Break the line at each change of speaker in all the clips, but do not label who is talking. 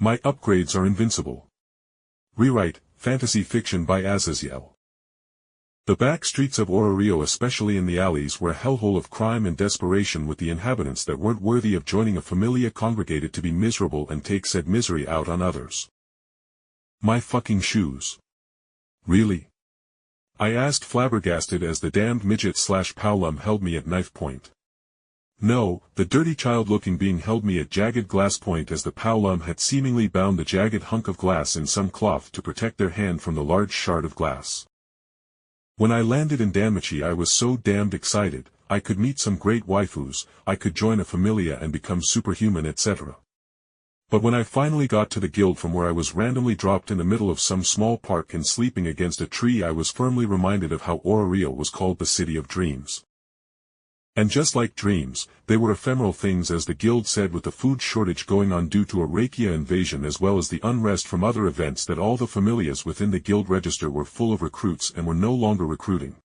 My upgrades are invincible. Rewrite, Fantasy Fiction by Azazyel. The back streets of Orario, especially in the alleys, were a hellhole of crime and desperation, with the inhabitants that weren't worthy of joining a Familia congregated to be miserable and take said misery out on others. My fucking shoes. Really? I asked, flabbergasted, as the damned midget / pallum held me at knife point. No, the dirty child-looking being held me at jagged glass point, as the pallum had seemingly bound the jagged hunk of glass in some cloth to protect their hand from the large shard of glass. When I landed in Danmachi, I was so damned excited. I could meet some great waifus, I could join a familia and become superhuman, etc. But when I finally got to the guild from where I was randomly dropped in the middle of some small park and sleeping against a tree, I was firmly reminded of how Orario was called the City of Dreams. And just like dreams, they were ephemeral things, as the guild said, with the food shortage going on due to a Rakia invasion as well as the unrest from other events, that all the familias within the guild register were full of recruits and were no longer recruiting.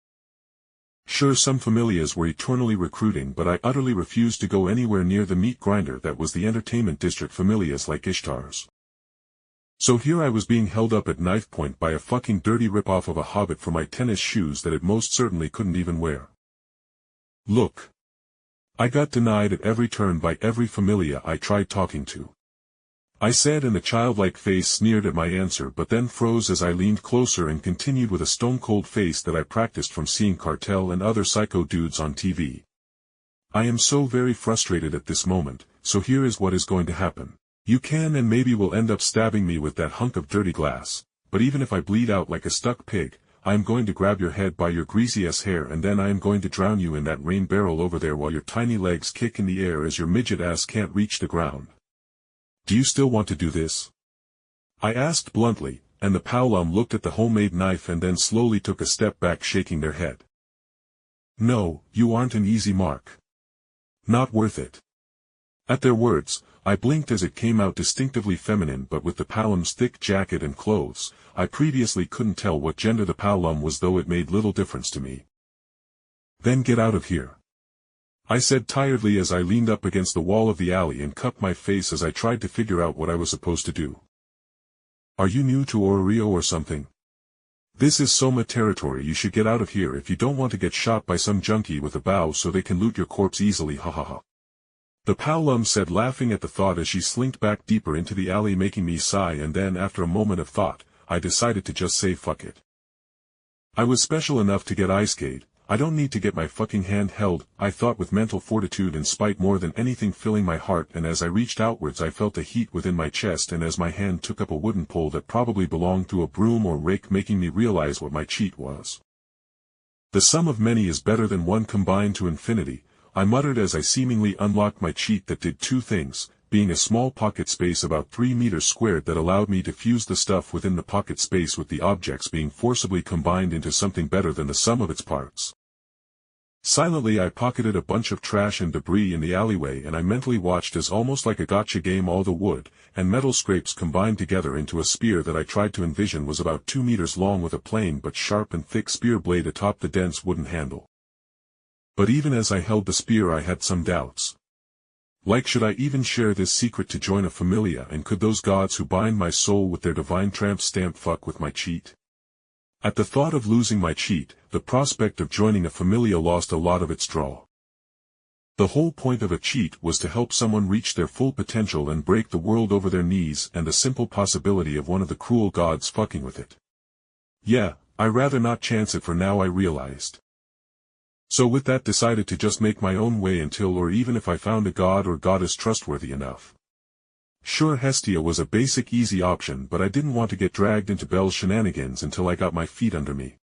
Sure, some familias were eternally recruiting, but I utterly refused to go anywhere near the meat grinder that was the entertainment district familias like Ishtar's. So here I was being held up at knife point by a fucking dirty ripoff of a hobbit for my tennis shoes that it most certainly couldn't even wear. Look. I got denied at every turn by every familia I tried talking to. I said, and the childlike face sneered at my answer, but then froze as I leaned closer and continued with a stone-cold face that I practiced from seeing Cartel and other psycho dudes on TV. I am so very frustrated at this moment, so here is what is going to happen. You can and maybe will end up stabbing me with that hunk of dirty glass, but even if I bleed out like a stuck pig, I am going to grab your head by your greasy-ass hair, and then I am going to drown you in that rain barrel over there while your tiny legs kick in the air as your midget ass can't reach the ground. Do you still want to do this? I asked bluntly, and the pallum looked at the homemade knife and then slowly took a step back, shaking their head. No, you aren't an easy mark. Not worth it. At their words, I blinked as it came out distinctively feminine, but with the pallum's thick jacket and clothes, I previously couldn't tell what gender the pallum was, though it made little difference to me. Then get out of here, I said tiredly as I leaned up against the wall of the alley and cupped my face as I tried to figure out what I was supposed to do. Are you new to Orario or something? This is Soma territory. You should get out of here if you don't want to get shot by some junkie with a bow so they can loot your corpse easily, ha ha ha. The pallum said, laughing at the thought as she slinked back deeper into the alley, making me sigh, and then after a moment of thought, I decided to just say fuck it. I was special enough to get iced. I don't need to get my fucking hand held, I thought with mental fortitude and spite more than anything filling my heart, and as I reached outwards I felt a heat within my chest, and as my hand took up a wooden pole that probably belonged to a broom or rake, making me realize what my cheat was. The sum of many is better than one combined to infinity, I muttered as I seemingly unlocked my cheat that did two things, being a small pocket space about 3 meters squared that allowed me to fuse the stuff within the pocket space with the objects being forcibly combined into something better than the sum of its parts. Silently I pocketed a bunch of trash and debris in the alleyway, and I mentally watched as, almost like a gotcha game, all the wood and metal scrapes combined together into a spear that I tried to envision was about 2 meters long with a plain but sharp and thick spear blade atop the dense wooden handle. But even as I held the spear I had some doubts. Like, should I even share this secret to join a familia, and could those gods who bind my soul with their divine tramp stamp fuck with my cheat? At the thought of losing my cheat, the prospect of joining a familia lost a lot of its draw. The whole point of a cheat was to help someone reach their full potential and break the world over their knees, and the simple possibility of one of the cruel gods fucking with it. Yeah, I'd rather not chance it for now, I realized. So with that, decided to just make my own way until, or even if I found a god or goddess trustworthy enough. Sure, Hestia was a basic easy option, but I didn't want to get dragged into Belle's shenanigans until I got my feet under me.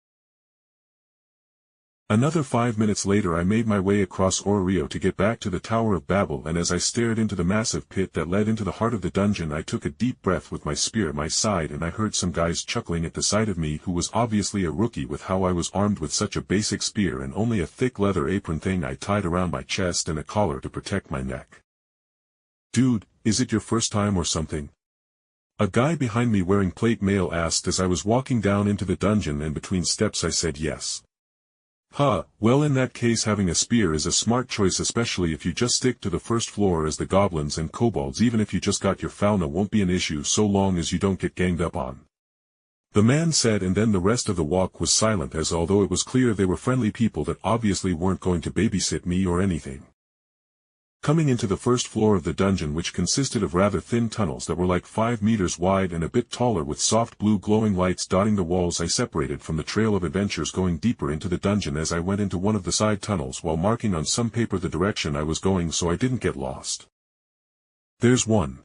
Another 5 minutes later I made my way across Orario to get back to the Tower of Babel, and as I stared into the massive pit that led into the heart of the dungeon I took a deep breath with my spear at my side, and I heard some guys chuckling at the sight of me who was obviously a rookie with how I was armed with such a basic spear and only a thick leather apron thing I tied around my chest and a collar to protect my neck. Dude, is it your first time or something? A guy behind me wearing plate mail asked as I was walking down into the dungeon, and between steps I said yes. Well in that case having a spear is a smart choice, especially if you just stick to the first floor, as the goblins and kobolds, even if you just got your fauna, won't be an issue so long as you don't get ganged up on. The man said, and then the rest of the walk was silent, as although it was clear they were friendly people that obviously weren't going to babysit me or anything. Coming into the first floor of the dungeon, which consisted of rather thin tunnels that were like 5 meters wide and a bit taller, with soft blue glowing lights dotting the walls, I separated from the trail of adventurers going deeper into the dungeon as I went into one of the side tunnels while marking on some paper the direction I was going so I didn't get lost. "There's one,"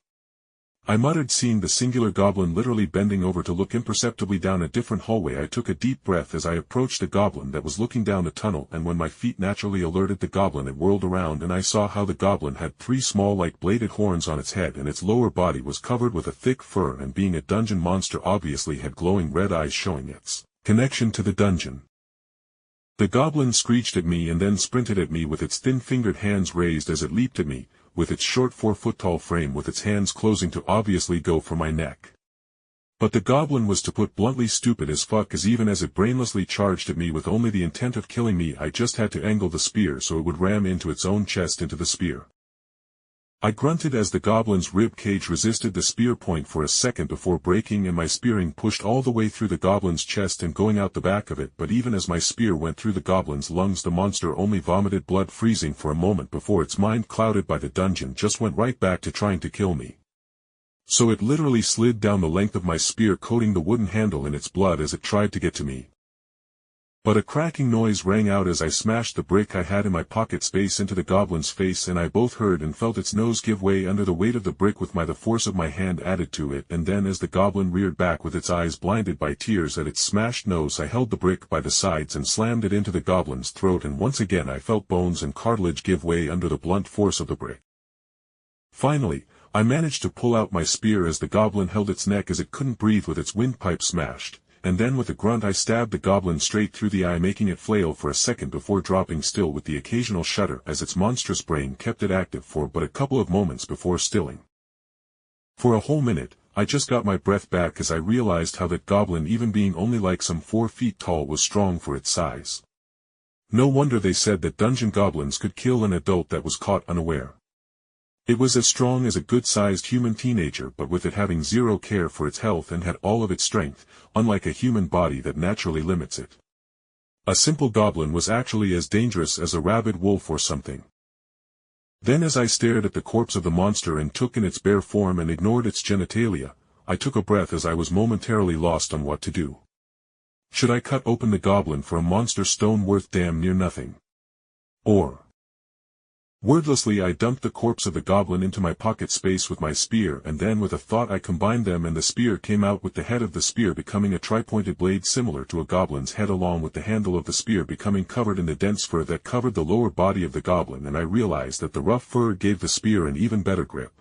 I muttered, seeing the singular goblin literally bending over to look imperceptibly down a different hallway. I took a deep breath as I approached the goblin that was looking down the tunnel, and when my feet naturally alerted the goblin, it whirled around and I saw how the goblin had 3 small like bladed horns on its head, and its lower body was covered with a thick fur, and being a dungeon monster obviously had glowing red eyes showing its connection to the dungeon. The goblin screeched at me and then sprinted at me with its thin-fingered hands raised as it leaped at me, with its short 4-foot-tall frame with its hands closing to obviously go for my neck. But the goblin was, to put bluntly, stupid as fuck, as even as it brainlessly charged at me with only the intent of killing me, I just had to angle the spear so it would ram into its own chest into the spear. I grunted as the goblin's rib cage resisted the spear point for a second before breaking, and my spearing pushed all the way through the goblin's chest and going out the back of it, but even as my spear went through the goblin's lungs, the monster only vomited blood, freezing for a moment before its mind, clouded by the dungeon, just went right back to trying to kill me. So it literally slid down the length of my spear, coating the wooden handle in its blood as it tried to get to me. But a cracking noise rang out as I smashed the brick I had in my pocket space into the goblin's face, and I both heard and felt its nose give way under the weight of the brick with the force of my hand added to it, and then as the goblin reared back with its eyes blinded by tears at its smashed nose, I held the brick by the sides and slammed it into the goblin's throat, and once again I felt bones and cartilage give way under the blunt force of the brick. Finally, I managed to pull out my spear as the goblin held its neck as it couldn't breathe with its windpipe smashed, and then with a grunt I stabbed the goblin straight through the eye, making it flail for a second before dropping still with the occasional shudder as its monstrous brain kept it active for but a couple of moments before stilling. For a whole minute, I just got my breath back as I realized how that goblin, even being only like some 4 feet tall, was strong for its size. No wonder they said that dungeon goblins could kill an adult that was caught unaware. It was as strong as a good-sized human teenager, but with it having zero care for its health and had all of its strength, unlike a human body that naturally limits it. A simple goblin was actually as dangerous as a rabid wolf or something. Then as I stared at the corpse of the monster and took in its bare form and ignored its genitalia, I took a breath as I was momentarily lost on what to do. Should I cut open the goblin for a monster stone worth damn near nothing? Or... Wordlessly I dumped the corpse of the goblin into my pocket space with my spear, and then with a thought I combined them, and the spear came out with the head of the spear becoming a tri-pointed blade similar to a goblin's head, along with the handle of the spear becoming covered in the dense fur that covered the lower body of the goblin, and I realized that the rough fur gave the spear an even better grip.